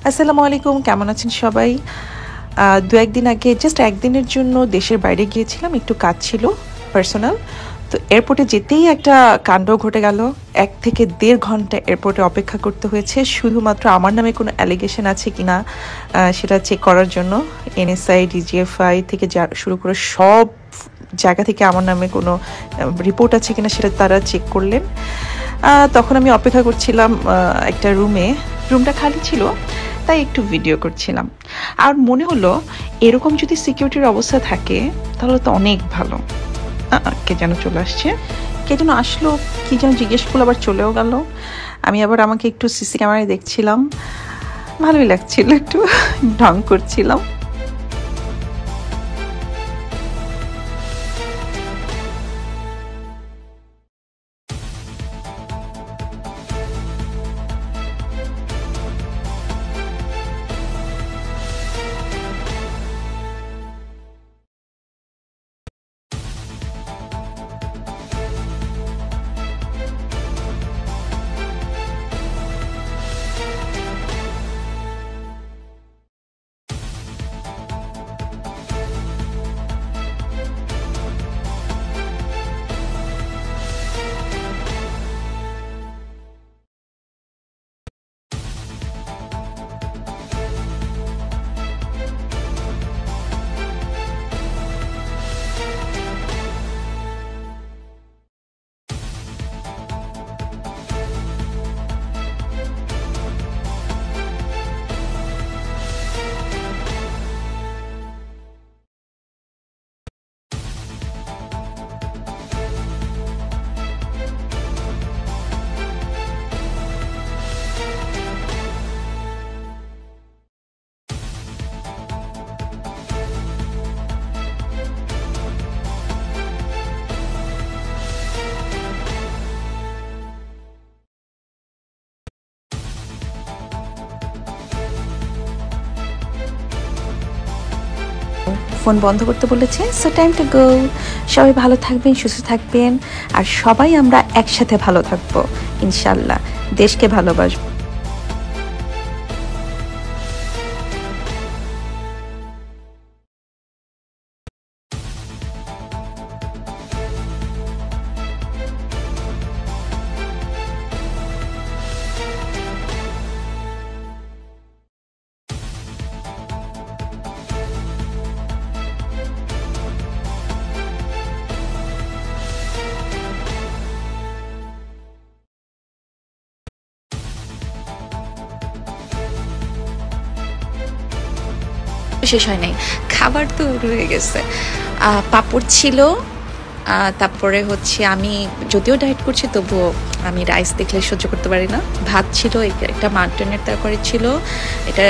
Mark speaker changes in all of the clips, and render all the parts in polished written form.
Speaker 1: আসসালামু আলাইকুম, কেমন আছেন সবাই? দু একদিন আগে জাস্ট একদিনের জন্য দেশের বাইরে গিয়েছিলাম, একটু কাজ ছিল পার্সোনাল। তো এয়ারপোর্টে যেতেই একটা কাণ্ড ঘটে গেল। 1 থেকে 1.5 ঘন্টা এয়ারপোর্টে অপেক্ষা করতে হয়েছে শুধুমাত্র আমার নামে কোনো অ্যালিগেশন আছে কিনা সেটা চেক করার জন্য। এনএসআই, ডিজিএফআই থেকে শুরু করে সব জায়গা থেকে আমার নামে কোনো রিপোর্ট আছে কিনা সেটা তারা চেক করলেন। তখন আমি অপেক্ষা করছিলাম একটা রুমটা খালি ছিল, তাই একটু ভিডিও করছিলাম। আর মনে হলো এরকম যদি সিকিউরিটির অবস্থা থাকে তাহলে তো অনেক ভালো। কে যেন চলে আসছে, কে যেন আসলো, কি যেন জিজ্ঞেস করলো, আবার চলেও গেল। আমি আবার আমাকে একটু সিসি ক্যামেরায় দেখছিলাম, ভালোই লাগছিল, একটু ঢং করছিলাম। ফোন বন্ধ করতে বলেছে, সো টাইম টু গো। সবাই ভালো থাকবেন, সুস্থ থাকবেন, আর সবাই আমরা একসাথে ভালো থাকবো ইনশাল্লাহ। দেশকে ভালোবাসবো। শেষ হয় নাই, খাবার তো রয়ে গেছে। পাঁপড় ছিল, তারপরে হচ্ছে আমি যদিও ডায়েট করছি তবুও আমি রাইস দেখলে সহ্য করতে পারি না। ভাত ছিল, একটা মাটনের তরকারি ছিল, এটা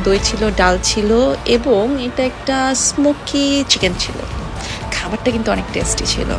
Speaker 1: দই ছিল, ডাল ছিল, এবং এটা একটা স্মোকি চিকেন ছিল। খাবারটা কিন্তু অনেক টেস্টি ছিল।